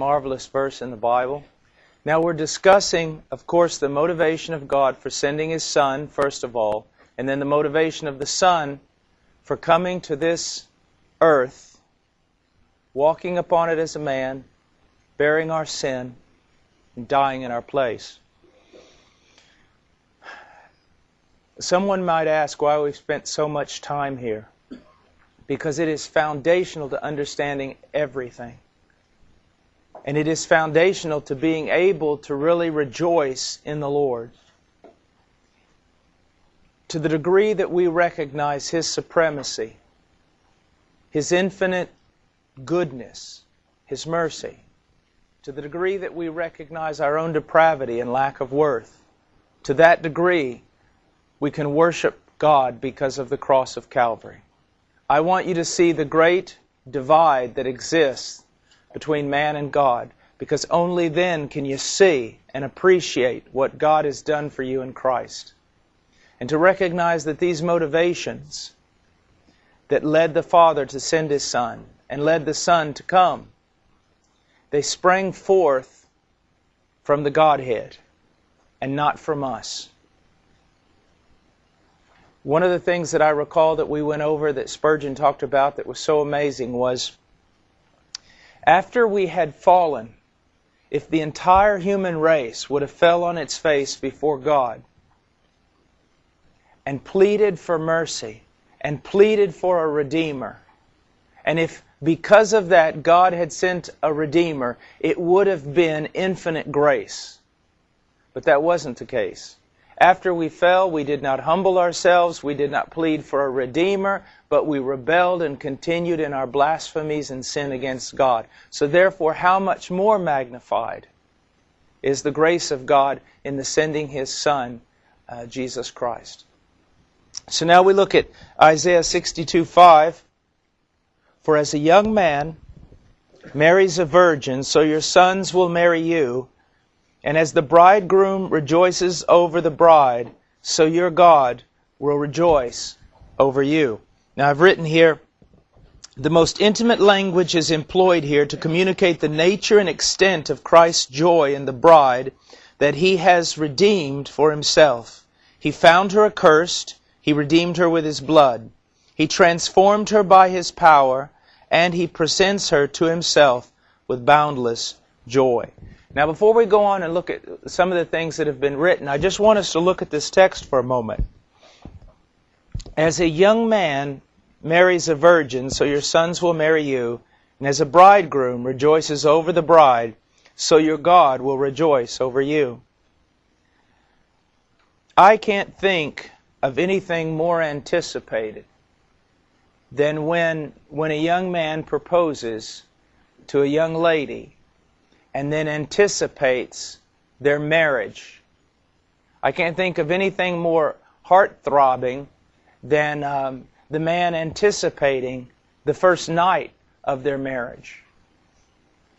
marvelous verse in the Bible. Now we're discussing, of course, the motivation of God for sending His Son, first of all, and then the motivation of the Son for coming to this earth, walking upon it as a man, bearing our sin, and dying in our place. Someone might ask why we've spent so much time here. Because it is foundational to understanding everything. And it is foundational to being able to really rejoice in the Lord. To the degree that we recognize His supremacy, His infinite goodness, His mercy, to the degree that we recognize our own depravity and lack of worth, to that degree we can worship God because of the cross of Calvary. I want you to see the great divide that exists between man and God, because only then can you see and appreciate what God has done for you in Christ. And to recognize that these motivations that led the Father to send His Son and led the Son to come, they sprang forth from the Godhead and not from us. One of the things that I recall that we went over that Spurgeon talked about that was so amazing was after we had fallen, if the entire human race would have fell on its face before God and pleaded for mercy and pleaded for a Redeemer, and if because of that God had sent a Redeemer, it would have been infinite grace. But that wasn't the case. After we fell, we did not humble ourselves, we did not plead for a Redeemer, but we rebelled and continued in our blasphemies and sin against God. So therefore, how much more magnified is the grace of God in the sending His Son, Jesus Christ. So now we look at Isaiah 62:5. For as a young man marries a virgin, so your sons will marry you. And as the bridegroom rejoices over the bride, so your God will rejoice over you. Now I've written here, the most intimate language is employed here to communicate the nature and extent of Christ's joy in the bride that He has redeemed for Himself. He found her accursed, He redeemed her with His blood. He transformed her by His power, and He presents her to Himself with boundless joy. Now before we go on and look at some of the things that have been written, I just want us to look at this text for a moment. As a young man marries a virgin, so your sons will marry you, and as a bridegroom rejoices over the bride, so your God will rejoice over you. I can't think of anything more anticipated than when a young man proposes to a young lady and then anticipates their marriage. I can't think of anything more heart-throbbing than the man anticipating the first night of their marriage.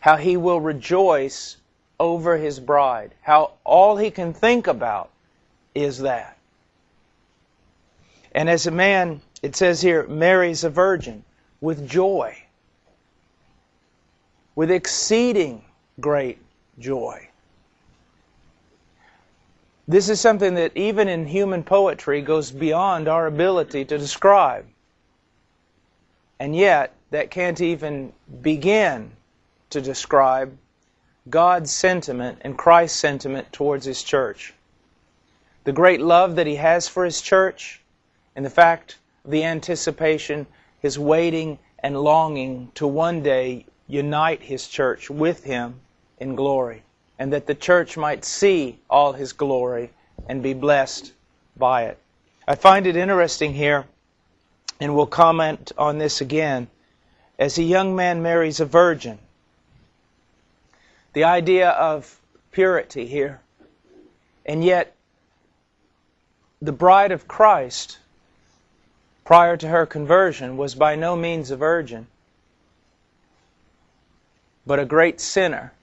How he will rejoice over his bride. How all he can think about is that. And as a man, it says here, marries a virgin with joy, with exceeding great joy. This is something that even in human poetry goes beyond our ability to describe. And yet, that can't even begin to describe God's sentiment and Christ's sentiment towards His church. The great love that He has for His church, and the fact of the anticipation, His waiting and longing to one day unite His church with Him in glory, and that the church might see all His glory and be blessed by it. I find it interesting here, and we'll comment on this again, as a young man marries a virgin. The idea of purity here. And yet, the bride of Christ, prior to her conversion, was by no means a virgin, but a great sinner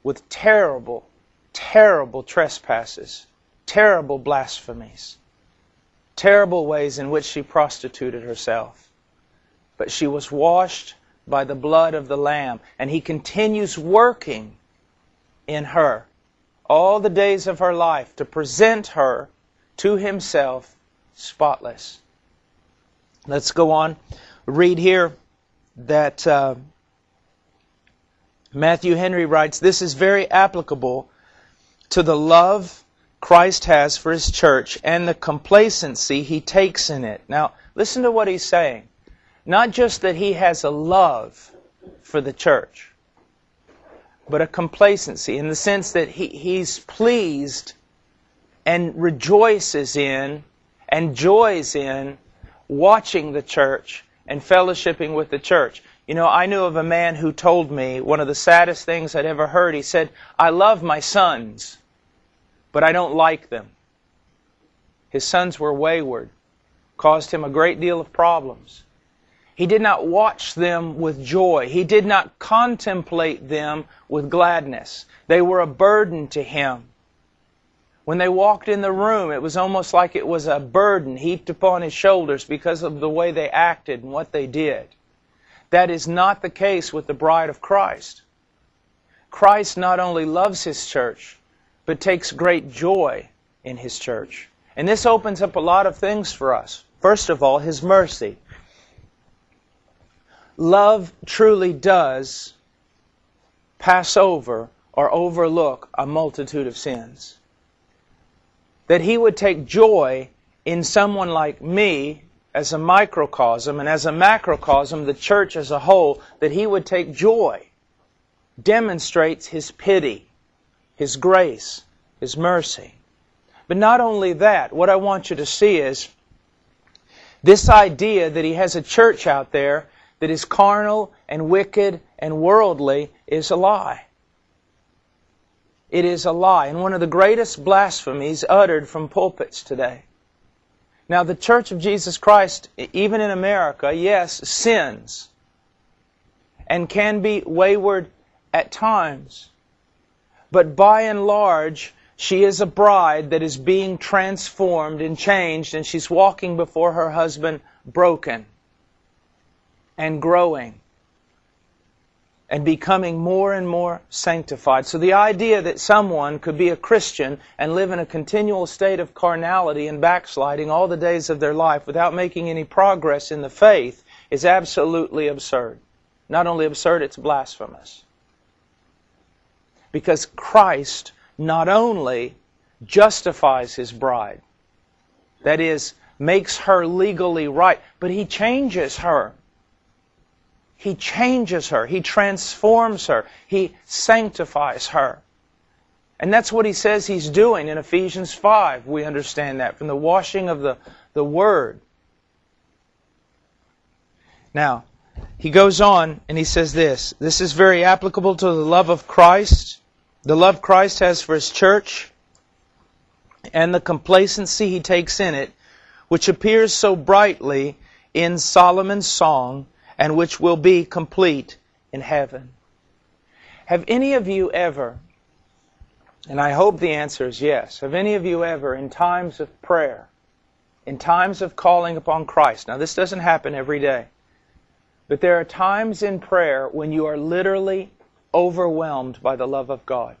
with terrible, terrible trespasses, terrible blasphemies, terrible ways in which she prostituted herself. But she was washed by the blood of the Lamb. And He continues working in her all the days of her life to present her to Himself spotless. Let's go on. Read here that Matthew Henry writes, "This is very applicable to the love Christ has for His church and the complacency He takes in it." Now, listen to what he's saying. Not just that He has a love for the church, but a complacency in the sense that He's pleased and rejoices in and joys in watching the church and fellowshipping with the church. You know, I knew of a man who told me one of the saddest things I'd ever heard. He said, "I love my sons, but I don't like them." His sons were wayward, caused him a great deal of problems. He did not watch them with joy. He did not contemplate them with gladness. They were a burden to him. When they walked in the room, it was almost like it was a burden heaped upon his shoulders because of the way they acted and what they did. That is not the case with the bride of Christ. Christ not only loves His church, but takes great joy in His church. And this opens up a lot of things for us. First of all, His mercy. Love truly does pass over or overlook a multitude of sins. That He would take joy in someone like me as a microcosm, and as a macrocosm, the church as a whole, that He would take joy, demonstrates His pity, His grace, His mercy. But not only that, what I want you to see is this idea that He has a church out there that is carnal and wicked and worldly is a lie. It is a lie, and one of the greatest blasphemies uttered from pulpits today. Now, the Church of Jesus Christ, even in America, yes, sins and can be wayward at times. But by and large, she is a bride that is being transformed and changed, and she's walking before her husband broken and growing and becoming more and more sanctified. So the idea that someone could be a Christian and live in a continual state of carnality and backsliding all the days of their life without making any progress in the faith is absolutely absurd. Not only absurd, it's blasphemous. Because Christ not only justifies His bride, that is, makes her legally right, but He changes her. He changes her. He transforms her. He sanctifies her. And that's what He says He's doing in Ephesians 5. We understand that from the washing of the Word. Now, he goes on and he says this. This is very applicable to the love of Christ. The love Christ has for His church and the complacency He takes in it, which appears so brightly in Solomon's song, and which will be complete in heaven. Have any of you ever, and I hope the answer is yes, have any of you ever, in times of prayer, in times of calling upon Christ, now this doesn't happen every day, but there are times in prayer when you are literally overwhelmed by the love of God.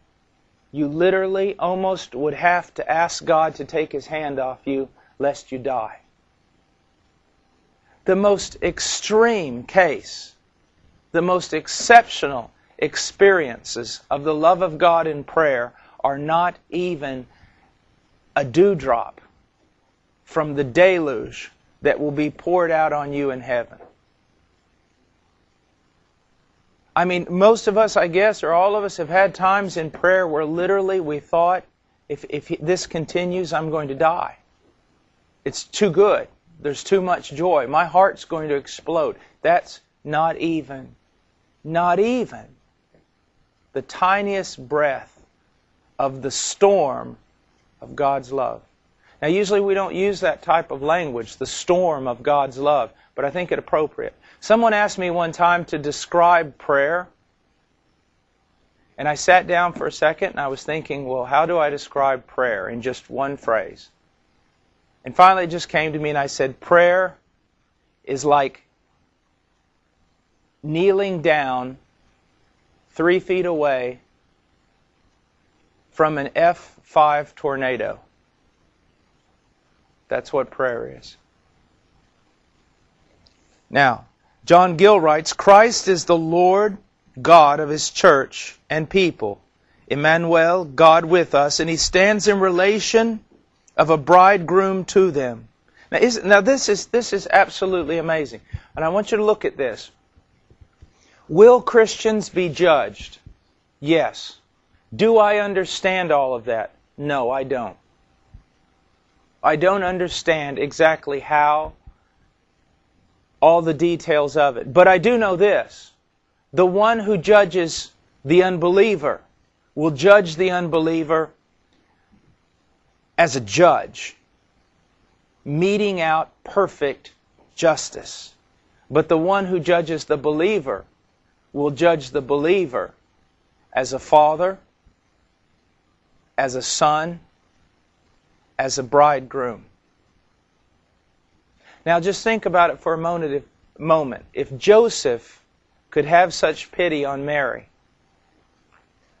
You literally almost would have to ask God to take His hand off you lest you die. The most extreme case, the most exceptional experiences of the love of God in prayer are not even a dewdrop from the deluge that will be poured out on you in heaven. I mean, most of us, I guess, or all of us have had times in prayer where literally we thought, if this continues, I'm going to die. It's too good. There's too much joy. My heart's going to explode. That's not even the tiniest breath of the storm of God's love. Now, usually we don't use that type of language, the storm of God's love, but I think it appropriate. Someone asked me one time to describe prayer, and I sat down for a second and I was thinking, well, how do I describe prayer in just one phrase? And finally it just came to me and I said, prayer is like kneeling down 3 feet away from an F5 tornado. That's what prayer is. Now, John Gill writes, Christ is the Lord God of His church and people. Emmanuel, God with us, and He stands in relation of a bridegroom to them. Now this is absolutely amazing. And I want you to look at this. Will Christians be judged? Yes. Do I understand all of that? No, I don't. I don't understand exactly how, all the details of it. But I do know this. The one who judges the unbeliever will judge the unbeliever as a judge, meting out perfect justice. But the one who judges the believer will judge the believer as a father, as a son, as a bridegroom. Now just think about it for a moment. If Joseph could have such pity on Mary,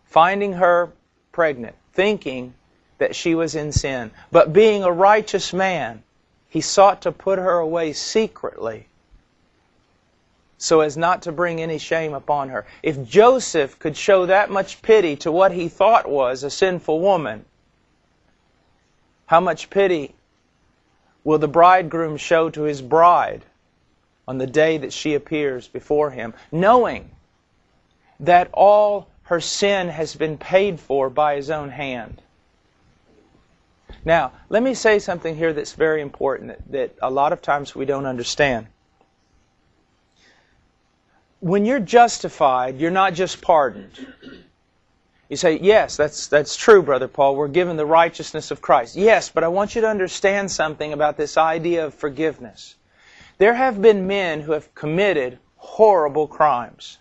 finding her pregnant, thinking that she was in sin, but being a righteous man, he sought to put her away secretly so as not to bring any shame upon her. If Joseph could show that much pity to what he thought was a sinful woman, how much pity will the bridegroom show to his bride on the day that she appears before him, knowing that all her sin has been paid for by His own hand? Now, let me say something here that's very important that a lot of times we don't understand. When you're justified, you're not just pardoned. You say, yes, that's true, Brother Paul. We're given the righteousness of Christ. Yes, but I want you to understand something about this idea of forgiveness. There have been men who have committed horrible crimes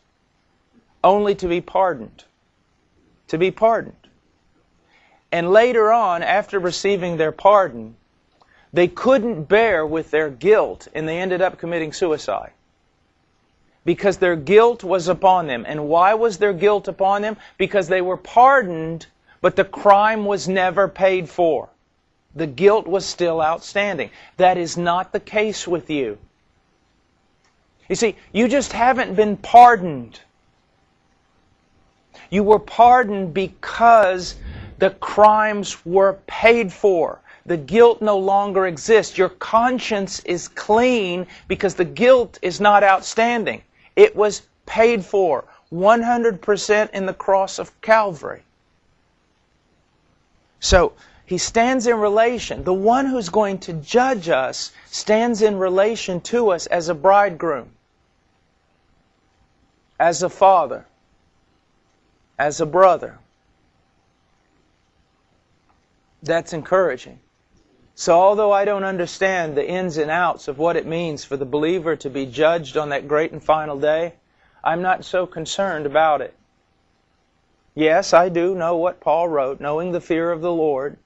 only to be pardoned. To be pardoned. And later on, after receiving their pardon, they couldn't bear with their guilt and they ended up committing suicide. Because their guilt was upon them. And why was their guilt upon them? Because they were pardoned, but the crime was never paid for. The guilt was still outstanding. That is not the case with you. You see, you just haven't been pardoned. You were pardoned because the crimes were paid for. The guilt no longer exists. Your conscience is clean because the guilt is not outstanding. It was paid for 100% in the cross of Calvary. So, He stands in relation. The one who's going to judge us stands in relation to us as a bridegroom, as a father, as a brother. That's encouraging. So although I don't understand the ins and outs of what it means for the believer to be judged on that great and final day, I'm not so concerned about it. Yes, I do know what Paul wrote, knowing the fear of the Lord.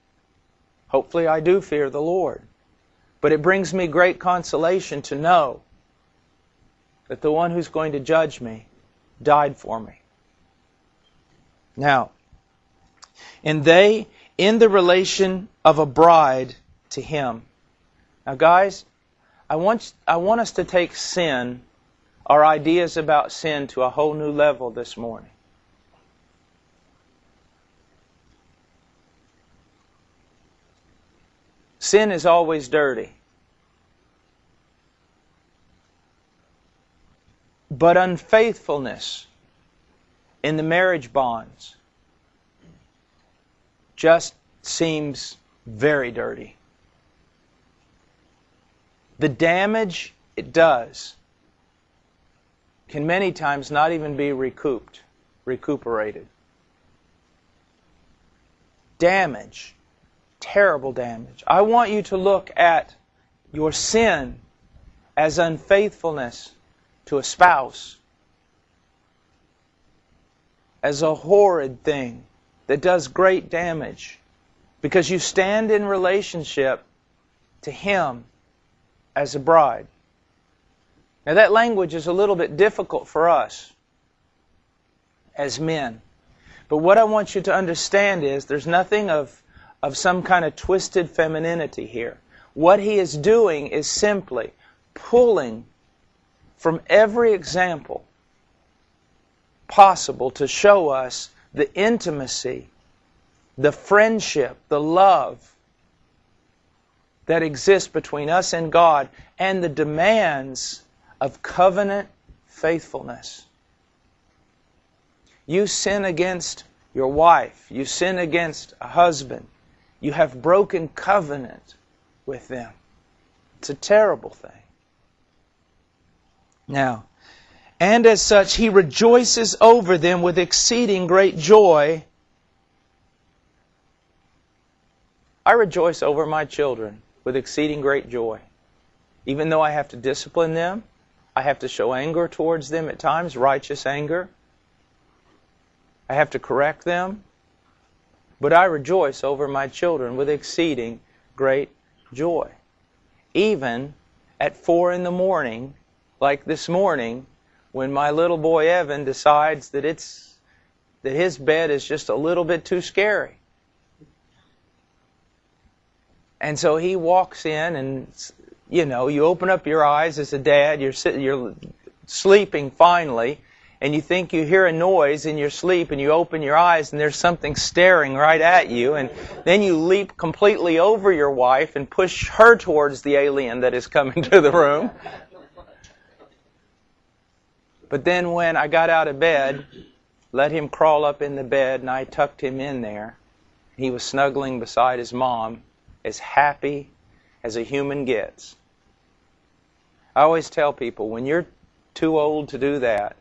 Hopefully I do fear the Lord. But it brings me great consolation to know that the one who's going to judge me died for me. Now, and they in the relation of a bride to Him. Now guys, I want us to take sin, our ideas about sin, to a whole new level this morning. Sin is always dirty. But unfaithfulness in the marriage bonds just seems very dirty. The damage it does can many times not even be recuperated. Damage, terrible damage. I want you to look at your sin as unfaithfulness to a spouse, as a horrid thing that does great damage, because you stand in relationship to Him as a bride. Now that language is a little bit difficult for us as men. But what I want you to understand is there's nothing of some kind of twisted femininity here. What he is doing is simply pulling from every example possible to show us the intimacy, the friendship, the love that exists between us and God, and the demands of covenant faithfulness. You sin against your wife, you sin against a husband, you have broken covenant with them. It's a terrible thing. Now, and as such, he rejoices over them with exceeding great joy. I rejoice over my children with exceeding great joy. Even though I have to discipline them, I have to show anger towards them at times, righteous anger. I have to correct them. But I rejoice over my children with exceeding great joy. Even at 4 in the morning, like this morning, when my little boy Evan decides that his bed is just a little bit too scary. And so he walks in and, you open up your eyes as a dad, you're sleeping finally, and you think you hear a noise in your sleep, and you open your eyes and there's something staring right at you, and then you leap completely over your wife and push her towards the alien that is coming to the room. But then when I got out of bed, let him crawl up in the bed, and I tucked him in there. He was snuggling beside his mom, as happy as a human gets. I always tell people, when you're too old to do that,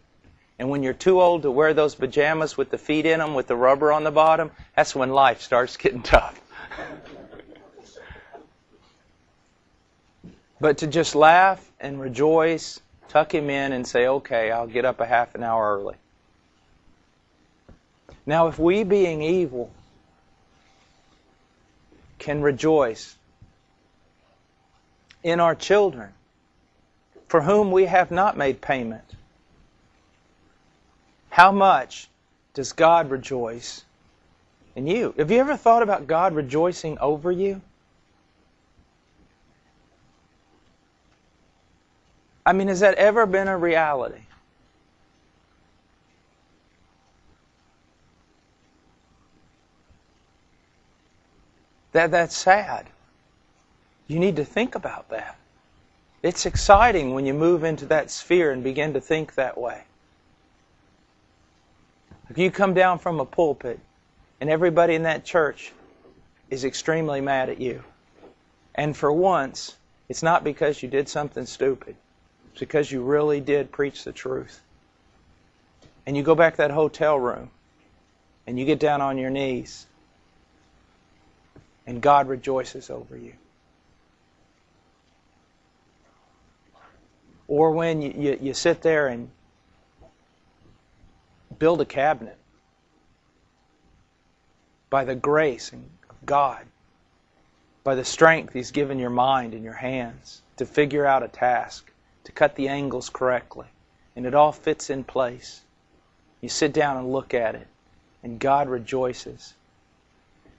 and when you're too old to wear those pajamas with the feet in them, with the rubber on the bottom, that's when life starts getting tough. But to just laugh and rejoice, tuck him in and say, okay, I'll get up a half an hour early. Now, if we, being evil, can rejoice in our children, for whom we have not made payment, how much does God rejoice in you? Have you ever thought about God rejoicing over you? I mean, has that ever been a reality? That's sad. You need to think about that. It's exciting when you move into that sphere and begin to think that way. If you come down from a pulpit and everybody in that church is extremely mad at you, and for once, it's not because you did something stupid. It's because you really did preach the truth. And you go back to that hotel room and you get down on your knees and God rejoices over you. Or when you sit there and build a cabinet by the grace of God, by the strength He's given your mind and your hands to figure out a task, to cut the angles correctly, and it all fits in place. You sit down and look at it, and God rejoices.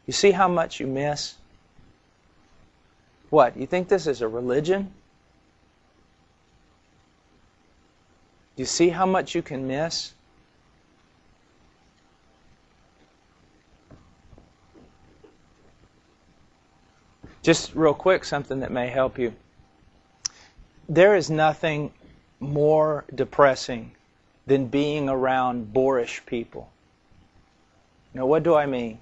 You see how much you miss? What? You think this is a religion? You see how much you can miss? Just real quick, something that may help you. There is nothing more depressing than being around boorish people. Now, what do I mean?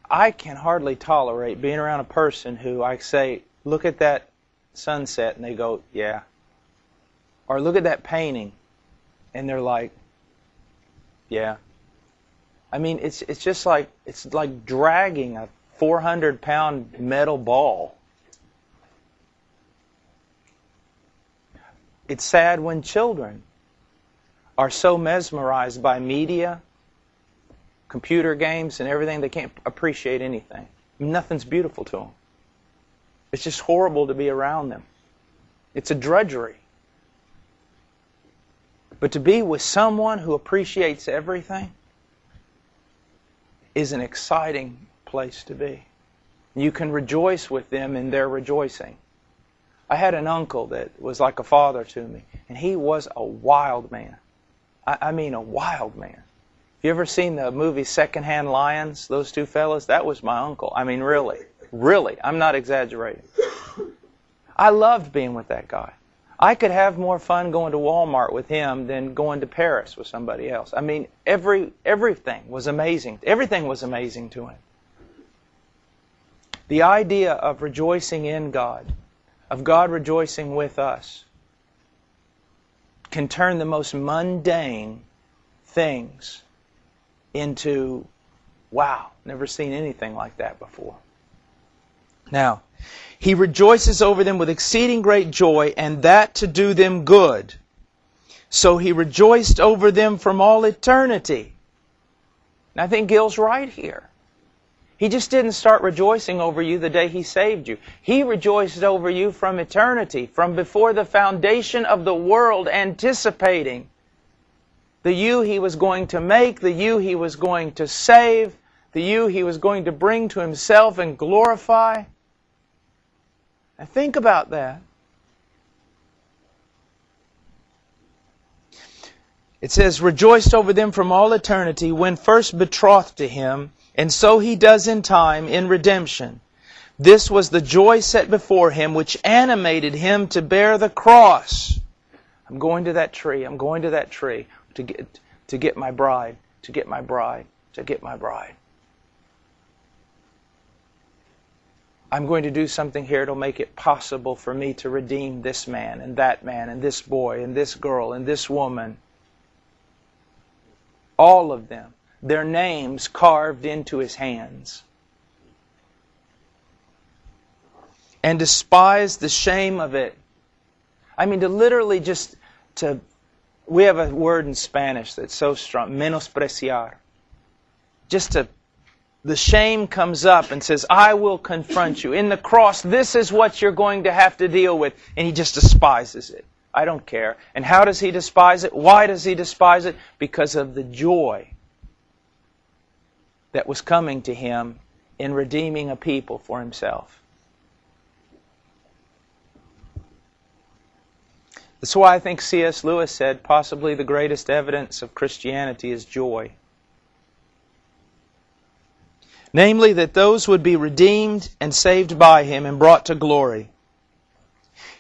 I can hardly tolerate being around a person who I say, look at that sunset, and they go, yeah. Or look at that painting, and they're like, yeah. I mean, it's just like, it's like dragging a 400-pound metal ball. It's sad when children are so mesmerized by media, computer games, and everything, they can't appreciate anything. Nothing's beautiful to them. It's just horrible to be around them. It's a drudgery. But to be with someone who appreciates everything is an exciting place to be. You can rejoice with them in their rejoicing. I had an uncle that was like a father to me, and he was a wild man. I mean a wild man. You ever seen the movie Secondhand Lions? Those two fellas? That was my uncle. I mean, really. Really. I'm not exaggerating. I loved being with that guy. I could have more fun going to Walmart with him than going to Paris with somebody else. I mean, everything was amazing. Everything was amazing to him. The idea of rejoicing in God, of God rejoicing with us, can turn the most mundane things into, wow, never seen anything like that before. Now, He rejoices over them with exceeding great joy, and that to do them good. So He rejoiced over them from all eternity. And I think Gil's right here. He just didn't start rejoicing over you the day He saved you. He rejoiced over you from eternity, from before the foundation of the world, anticipating the you He was going to make, the you He was going to save, the you He was going to bring to Himself and glorify. Now think about that. It says, rejoiced over them from all eternity, when first betrothed to Him, and so He does in time, in redemption. This was the joy set before Him, which animated Him to bear the cross. I'm going to that tree, I'm going to that tree to get my bride, to get my bride, to get my bride. I'm going to do something here that'll make it possible for me to redeem this man and this boy and this girl and this woman. All of them. Their names carved into His hands. And despise the shame of it. I mean, to literally just to... We have a word in Spanish that's so strong. Menospreciar. Just to... The shame comes up and says, I will confront you. In the cross, this is what you're going to have to deal with. And He just despises it. I don't care. And how does He despise it? Why does He despise it? Because of the joy that was coming to Him in redeeming a people for Himself. That's why I think C.S. Lewis said, possibly the greatest evidence of Christianity is joy. Namely, that those would be redeemed and saved by Him and brought to glory.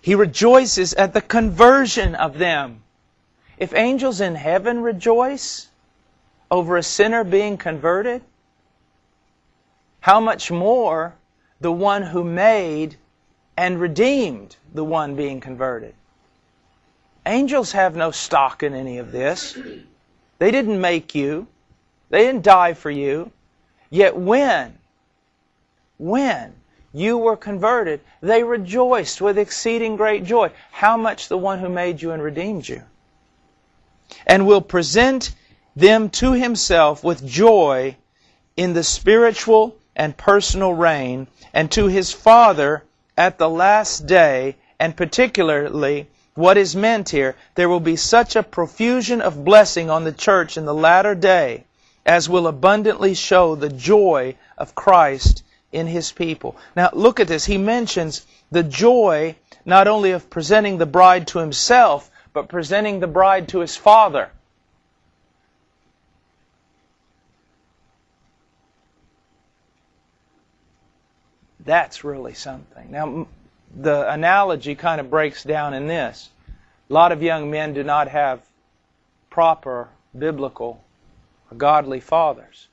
He rejoices at the conversion of them. If angels in heaven rejoice over a sinner being converted, how much more the one who made and redeemed the one being converted? Angels have no stock in any of this. They didn't make you. They didn't die for you. Yet when you were converted, they rejoiced with exceeding great joy. How much the one who made you and redeemed you? And will present them to Himself with joy in the spiritual and personal reign, and to His Father at the last day, and particularly what is meant here, there will be such a profusion of blessing on the church in the latter day as will abundantly show the joy of Christ in His people. Now look at this. He mentions the joy not only of presenting the bride to Himself, but presenting the bride to His Father. That's really something. Now, the analogy kind of breaks down in this. A lot of young men do not have proper biblical or godly fathers.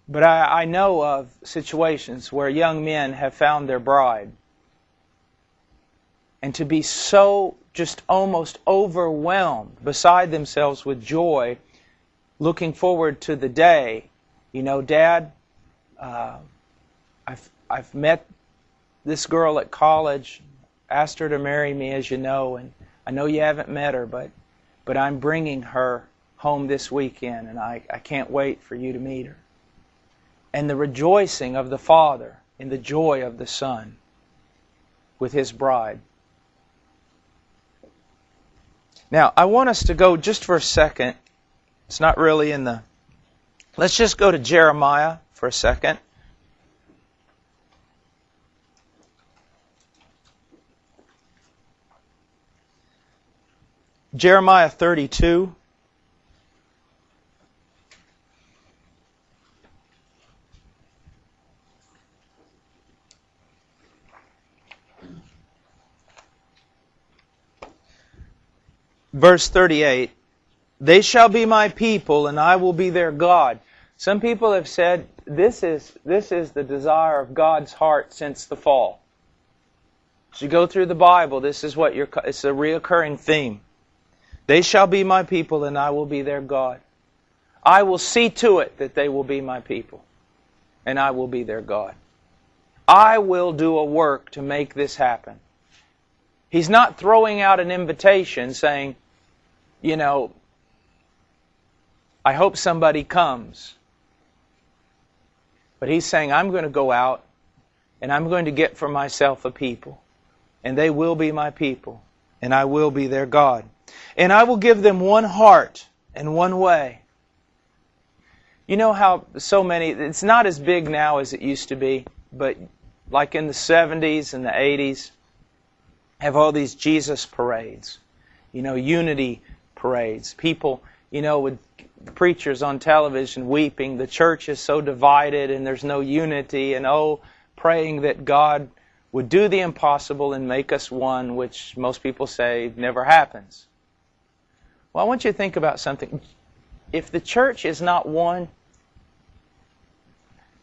But I know of situations where young men have found their bride. And to be so just almost overwhelmed, beside themselves with joy, looking forward to the day, you know, Dad, I've met this girl at college, asked her to marry me, as you know, and I know you haven't met her, but I'm bringing her home this weekend, and I can't wait for you to meet her. And the rejoicing of the father in the joy of the Son with His bride. Now, I want us to go just for a second. It's not really in the... Let's just go to Jeremiah for a second. Jeremiah 32. Verse 38, they shall be my people and I will be their God. Some people have said this is the desire of God's heart since the fall. As you go through the Bible, this is what it's a reoccurring theme. They shall be my people and I will be their God. I will see to it that they will be my people and I will be their God. I will do a work to make this happen. He's not throwing out an invitation saying, you know, I hope somebody comes. But He's saying, I'm going to go out and I'm going to get for myself a people. And they will be my people. And I will be their God. And I will give them one heart and one way. You know how so many, it's not as big now as it used to be, but like in the 70s and the 80s, have all these Jesus parades, you know, unity parades. People, you know, with preachers on television weeping, the church is so divided and there's no unity, and praying that God would do the impossible and make us one, which most people say never happens. Well, I want you to think about something. If the church is not one,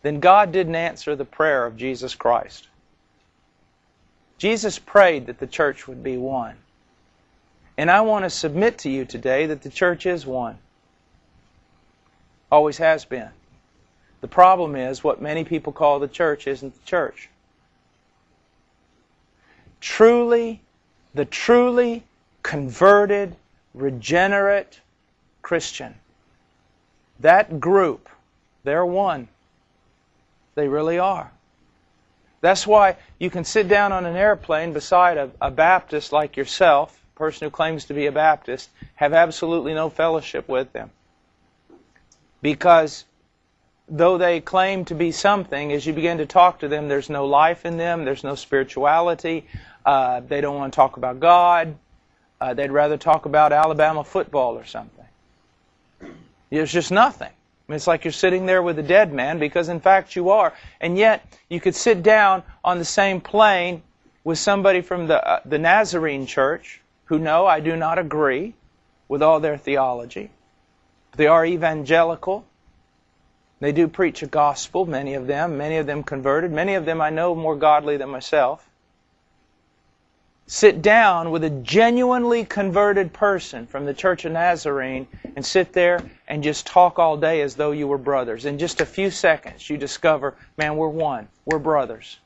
then God didn't answer the prayer of Jesus Christ. Jesus prayed that the church would be one. And I want to submit to you today that the church is one. Always has been. The problem is what many people call the church isn't the church. The truly converted, regenerate Christian, that group, they're one. They really are. That's why you can sit down on an airplane beside a Baptist like yourself, a person who claims to be a Baptist, have absolutely no fellowship with them. Because though they claim to be something, as you begin to talk to them, there's no life in them, there's no spirituality, they don't want to talk about God, they'd rather talk about Alabama football or something. There's just nothing. I mean, it's like you're sitting there with a dead man, because in fact you are. And yet, you could sit down on the same plane with somebody from the Nazarene church who know I do not agree with all their theology. They are evangelical. They do preach a gospel, many of them converted. Many of them I know more godly than myself. Sit down with a genuinely converted person from the Church of Nazarene and sit there and just talk all day as though you were brothers. In just a few seconds you discover, man, we're one. We're brothers.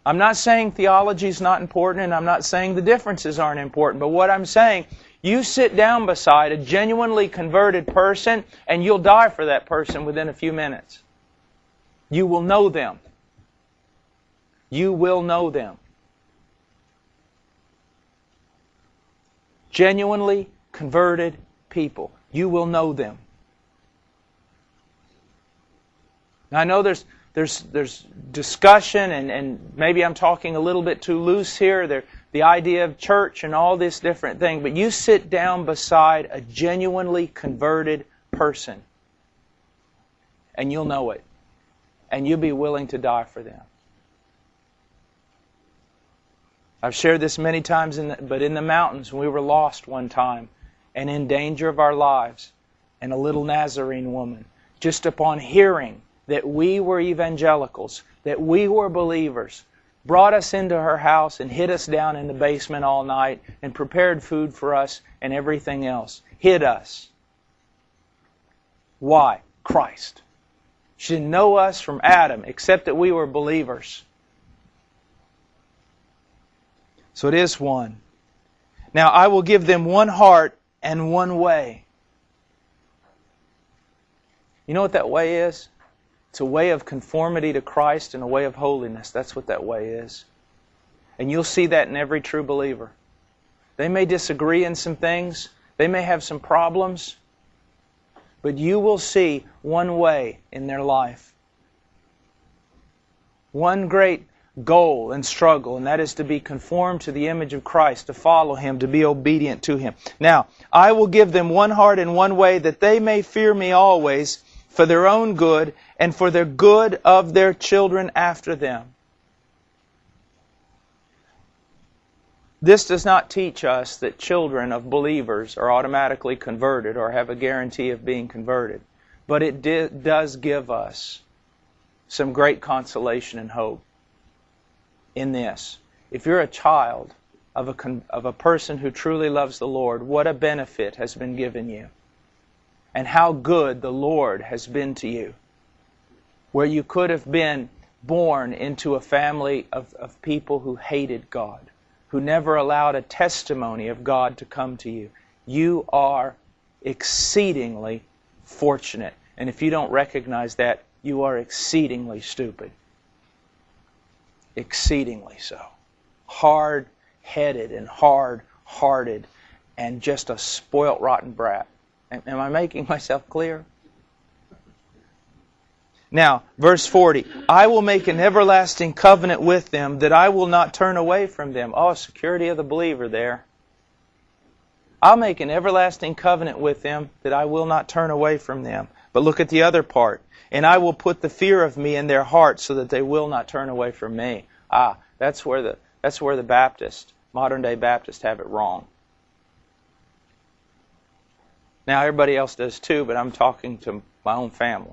I'm not saying theology is not important, and I'm not saying the differences aren't important, but what I'm saying, you sit down beside a genuinely converted person and you'll die for that person within a few minutes. You will know them. You will know them. Genuinely converted people. You will know them. Now, I know there's discussion, and maybe I'm talking a little bit too loose here. The idea of church and all this different thing. But you sit down beside a genuinely converted person, and you'll know it. And you'll be willing to die for them. I've shared this many times, but in the mountains, we were lost one time and in danger of our lives. And a little Nazarene woman, just upon hearing that we were evangelicals, that we were believers, brought us into her house and hid us down in the basement all night and prepared food for us and everything else. Hid us. Why? Christ. She didn't know us from Adam, except that we were believers. So it is one. Now I will give them one heart and one way. You know what that way is? It's a way of conformity to Christ and a way of holiness. That's what that way is. And you'll see that in every true believer. They may disagree in some things. They may have some problems. But you will see one way in their life. One great goal and struggle, and that is to be conformed to the image of Christ, to follow Him, to be obedient to Him. Now, I will give them one heart and one way, that they may fear me always, for their own good, and for the good of their children after them. This does not teach us that children of believers are automatically converted or have a guarantee of being converted. But it does give us some great consolation and hope in this. If you're a child of a person who truly loves the Lord, what a benefit has been given you. And how good the Lord has been to you. Where you could have been born into a family of people who hated God, who never allowed a testimony of God to come to you. You are exceedingly fortunate. And if you don't recognize that, you are exceedingly stupid. Exceedingly so. Hard-headed and hard-hearted and just a spoilt, rotten brat. Am I making myself clear? Now, verse 40, I will make an everlasting covenant with them, that I will not turn away from them. Oh, security of the believer there. I'll make an everlasting covenant with them, that I will not turn away from them. But look at the other part. And I will put the fear of me in their hearts, so that they will not turn away from me. That's where the Baptists, modern day Baptists, have it wrong. Now, everybody else does too, but I'm talking to my own family.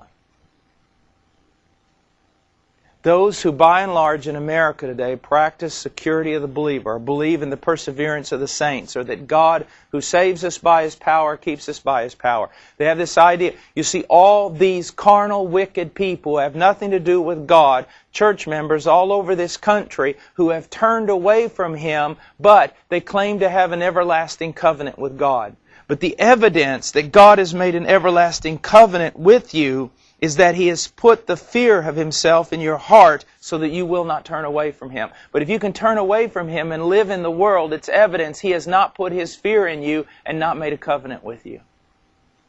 Those who, by and large, in America today practice security of the believer, or believe in the perseverance of the saints, or that God, who saves us by His power, keeps us by His power. They have this idea. You see, all these carnal, wicked people who have nothing to do with God, church members all over this country who have turned away from Him, but they claim to have an everlasting covenant with God. But the evidence that God has made an everlasting covenant with you is that He has put the fear of Himself in your heart so that you will not turn away from Him. But if you can turn away from Him and live in the world, it's evidence He has not put His fear in you and not made a covenant with you.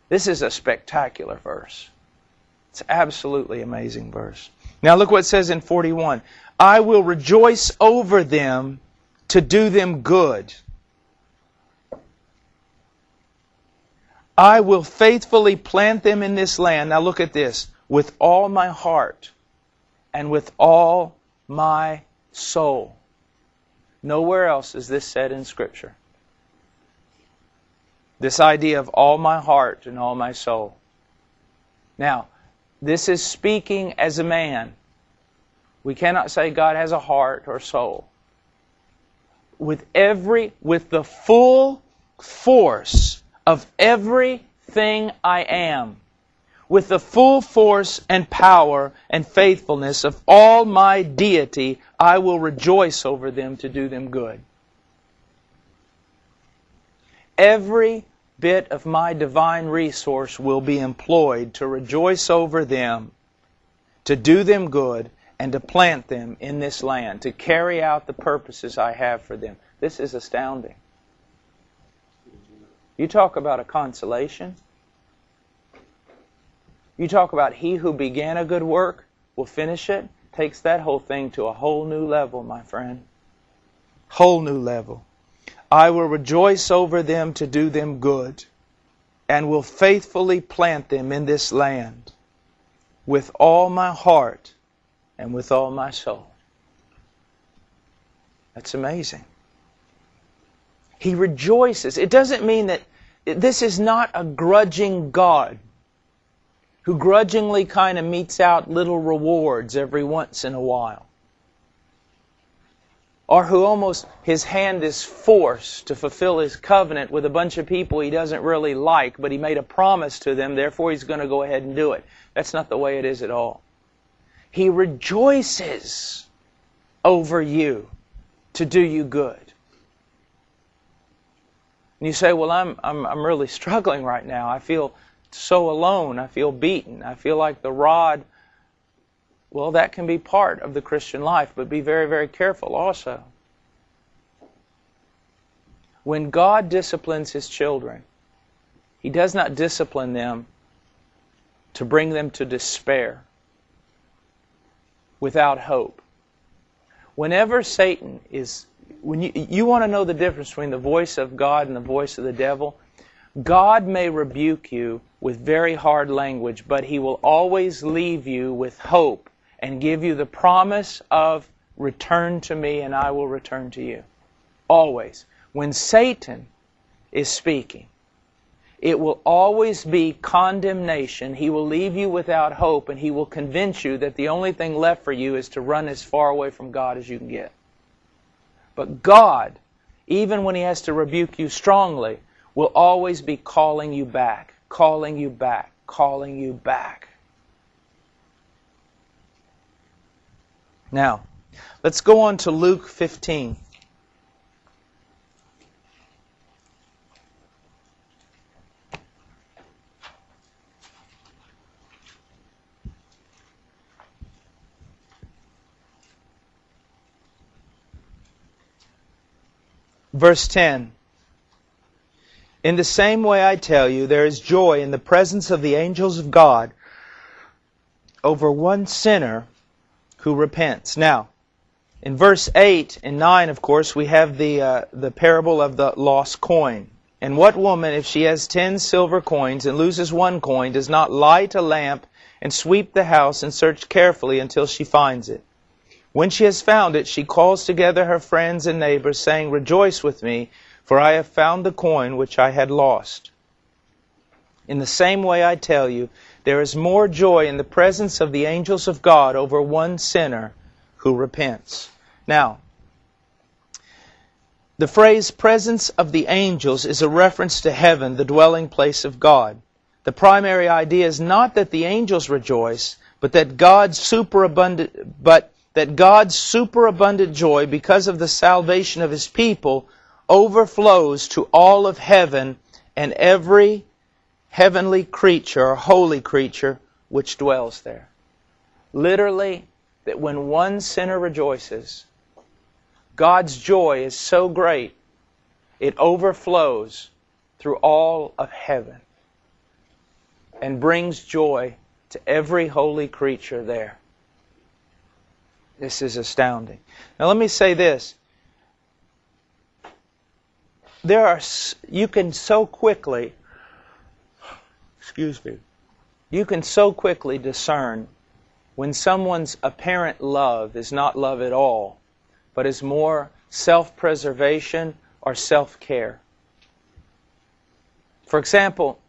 This is a spectacular verse. It's an absolutely amazing verse. Now look what it says in 41. I will rejoice over them to do them good. I will faithfully plant them in this land. Now look at this. With all my heart and with all my soul. Nowhere else is this said in Scripture. This idea of all my heart and all my soul. Now, this is speaking as a man. We cannot say God has a heart or soul. With the full force of everything I am, with the full force and power and faithfulness of all my deity, I will rejoice over them to do them good. Every bit of my divine resource will be employed to rejoice over them, to do them good, and to plant them in this land, to carry out the purposes I have for them. This is astounding. You talk about a consolation. You talk about He who began a good work will finish it. Takes that whole thing to a whole new level, my friend. Whole new level. I will rejoice over them to do them good, and will faithfully plant them in this land with all my heart and with all my soul. That's amazing. He rejoices. It doesn't mean that this is not a grudging God who grudgingly kind of metes out little rewards every once in a while. Or who almost his hand is forced to fulfill His covenant with a bunch of people He doesn't really like, but He made a promise to them, therefore He's going to go ahead and do it. That's not the way it is at all. He rejoices over you to do you good. And you say, well, I'm really struggling right now. I feel so alone. I feel beaten. I feel like the rod Well, that can be part of the Christian life, but be very, very careful also. When God disciplines His children, He does not discipline them to bring them to despair, without hope. Whenever Satan is, when you want to know the difference between the voice of God and the voice of the devil, God may rebuke you with very hard language, but He will always leave you with hope and give you the promise of return to me and I will return to you. Always. When Satan is speaking, it will always be condemnation. He will leave you without hope, and he will convince you that the only thing left for you is to run as far away from God as you can get. But God, even when He has to rebuke you strongly, will always be calling you back, calling you back, calling you back. Now, let's go on to Luke 15. Verse 10. In the same way I tell you, there is joy in the presence of the angels of God over one sinner who repents. Now, in verse 8 and 9, of course, we have the parable of the lost coin. And what woman, if she has 10 silver coins and loses one coin, does not light a lamp and sweep the house and search carefully until she finds it? When she has found it, she calls together her friends and neighbors, saying, Rejoice with me, for I have found the coin which I had lost. In the same way I tell you, there is more joy in the presence of the angels of God over one sinner who repents. Now, the phrase presence of the angels is a reference to heaven, the dwelling place of God. The primary idea is not that the angels rejoice, but that God's superabundant joy because of the salvation of His people overflows to all of heaven and every heavenly creature or holy creature which dwells there. Literally, that when one sinner rejoices, God's joy is so great, it overflows through all of heaven and brings joy to every holy creature there. This is astounding. Now let me say this. You can so quickly discern when someone's apparent love is not love at all, but is more self-preservation or self-care. For example,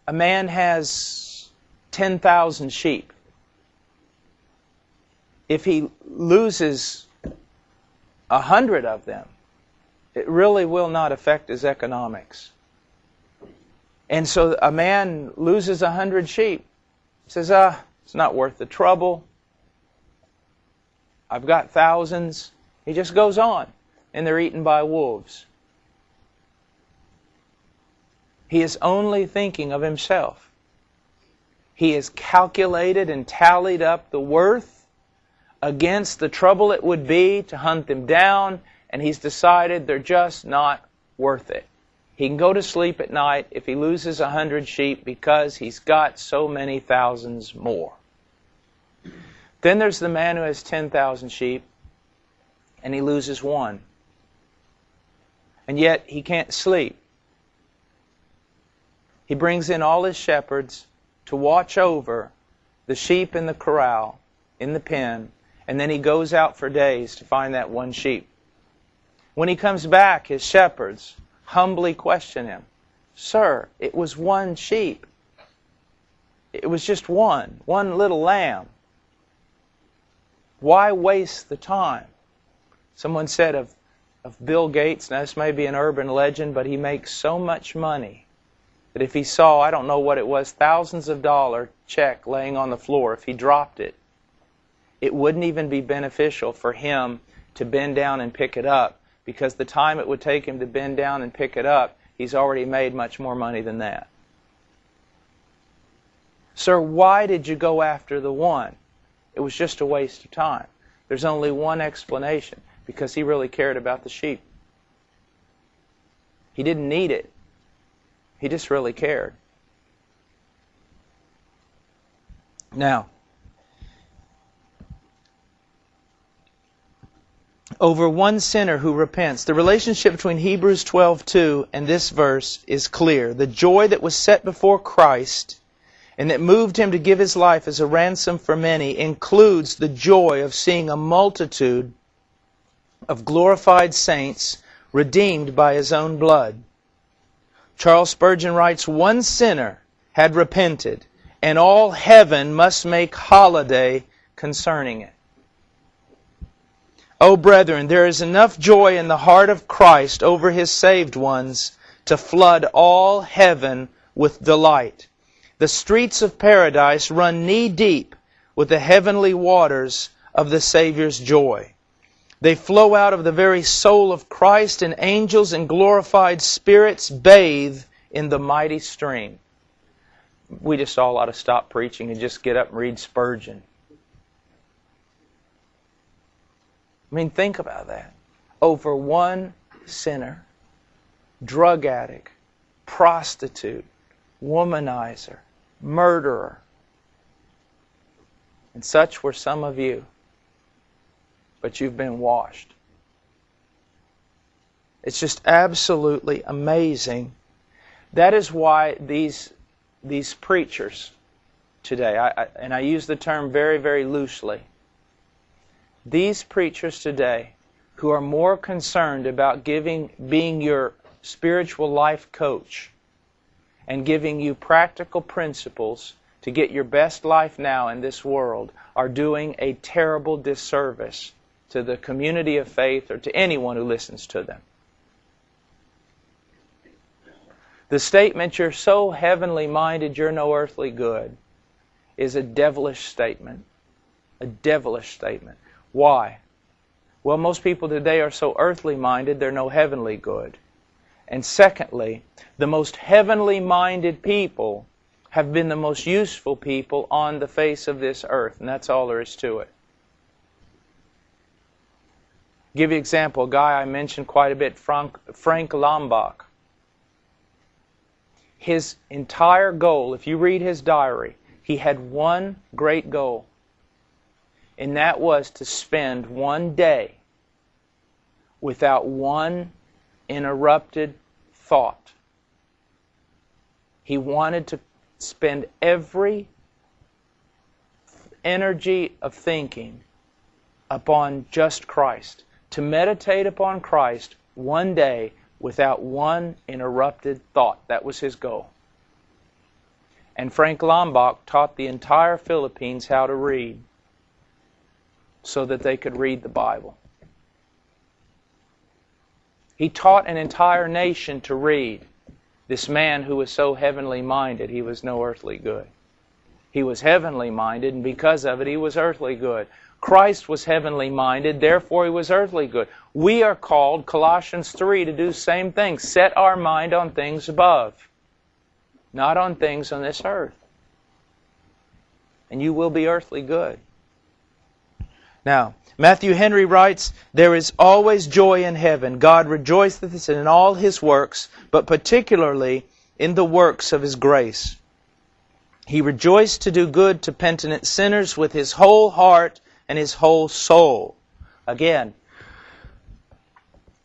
a man has 10,000 sheep. If he loses 100 of them, it really will not affect his economics. And so a man loses 100 sheep. He says, it's not worth the trouble. I've got thousands. He just goes on, and they're eaten by wolves. He is only thinking of himself. He has calculated and tallied up the worth against the trouble it would be to hunt them down, and he's decided they're just not worth it. He can go to sleep at night if he loses 100 sheep because he's got so many thousands more. Then there's the man who has 10,000 sheep, and he loses one. And yet he can't sleep. He brings in all his shepherds to watch over the sheep in the corral, in the pen, and then he goes out for days to find that one sheep. When he comes back, his shepherds humbly question him, Sir, it was one sheep. It was just one little lamb. Why waste the time? Someone said of Bill Gates, now this may be an urban legend, but he makes so much money that if he saw, I don't know what it was, thousands of dollar check laying on the floor, if he dropped it, it wouldn't even be beneficial for him to bend down and pick it up, because the time it would take him to bend down and pick it up, he's already made much more money than that. Sir, why did you go after the one? It was just a waste of time. There's only one explanation, because he really cared about the sheep. He didn't need it. He just really cared. Now, over one sinner who repents. The relationship between Hebrews 12:2 and this verse is clear. The joy that was set before Christ and that moved him to give his life as a ransom for many includes the joy of seeing a multitude of glorified saints redeemed by his own blood. Charles Spurgeon writes, one sinner had repented, and all heaven must make holiday concerning it. O brethren, there is enough joy in the heart of Christ over His saved ones to flood all heaven with delight. The streets of paradise run knee-deep with the heavenly waters of the Savior's joy. They flow out of the very soul of Christ, and angels and glorified spirits bathe in the mighty stream. We just all ought to stop preaching and just get up and read Spurgeon. I mean, think about that. Over one sinner, drug addict, prostitute, womanizer, murderer. And such were some of you. But you've been washed. It's just absolutely amazing. That is why these preachers today, and I use the term very, very loosely, these preachers today who are more concerned about being your spiritual life coach and giving you practical principles to get your best life now in this world are doing a terrible disservice to the community of faith or to anyone who listens to them. The statement, you're so heavenly minded, you're no earthly good, is a devilish statement. A devilish statement. Why? Well, most people today are so earthly minded, they're no heavenly good. And secondly, the most heavenly minded people have been the most useful people on the face of this earth, and that's all there is to it. Give you an example, a guy I mentioned quite a bit, Frank Lombach. His entire goal, if you read his diary, he had one great goal. And that was to spend one day without one interrupted thought. He wanted to spend every energy of thinking upon just Christ. To meditate upon Christ one day without one interrupted thought. That was his goal. And Frank Lombach taught the entire Philippines how to read, so that they could read the Bible. He taught an entire nation to read. This man who was so heavenly minded, he was no earthly good. He was heavenly minded, and because of it, he was earthly good. Christ was heavenly minded, therefore he was earthly good. We are called, Colossians 3, to do the same thing. Set our mind on things above, not on things on this earth. And you will be earthly good. Now, Matthew Henry writes, there is always joy in heaven. God rejoiceth in all His works, but particularly in the works of His grace. He rejoiced to do good to penitent sinners with His whole heart and His whole soul. Again,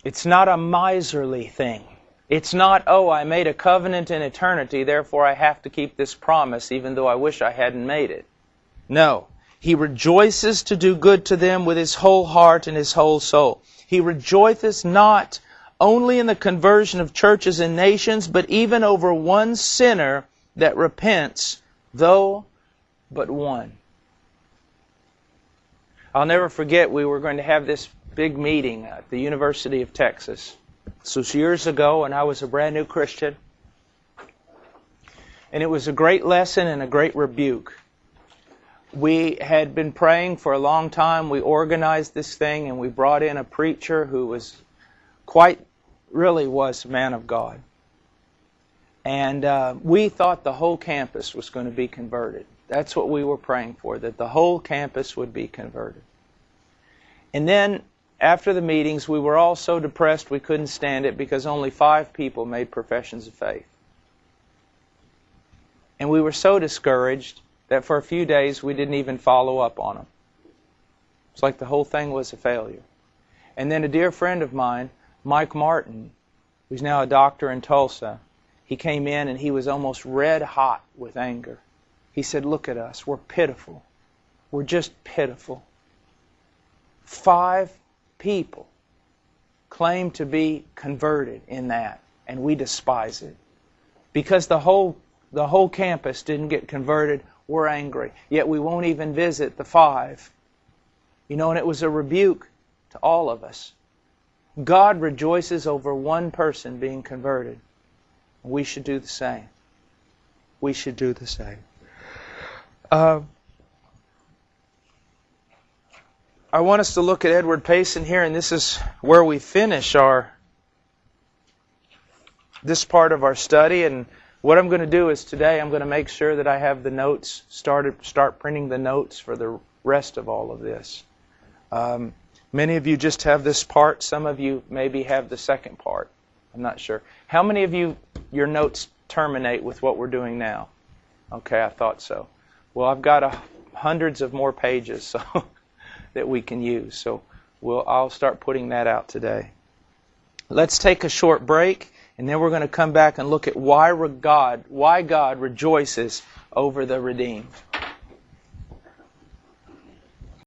it's not a miserly thing. It's not, oh, I made a covenant in eternity, therefore I have to keep this promise even though I wish I hadn't made it. No. He rejoices to do good to them with his whole heart and his whole soul. He rejoiceth not only in the conversion of churches and nations, but even over one sinner that repents, though but one. I'll never forget, we were going to have this big meeting at the University of Texas. This was years ago, and I was a brand new Christian. And it was a great lesson and a great rebuke. We had been praying for a long time. We organized this thing, and we brought in a preacher who was really was a man of God. And we thought the whole campus was going to be converted. That's what we were praying for, that the whole campus would be converted. And then, after the meetings, we were all so depressed we couldn't stand it because only 5 people made professions of faith. And we were so discouraged that for a few days we didn't even follow up on them. It's like the whole thing was a failure. And then a dear friend of mine, Mike Martin, who's now a doctor in Tulsa, he came in and he was almost red hot with anger. He said, "Look at us. We're pitiful. We're just pitiful. 5 people claim to be converted in that, and we despise it. Because the whole campus didn't get converted, we're angry. Yet we won't even visit the 5. You know, and it was a rebuke to all of us. God rejoices over one person being converted. We should do the same. We should do the same." I want us to look at Edward Payson here, and this is where we finish this part of our study. And what I'm going to do is today I'm going to make sure that I have the notes, start printing the notes for the rest of all of this. Many of you just have this part. Some of you maybe have the second part. I'm not sure. How many of you, your notes terminate with what we're doing now? Okay, I thought so. Well, I've got hundreds of more pages so that we can use. So I'll start putting that out today. Let's take a short break, and then we're going to come back and look at why God rejoices over the redeemed.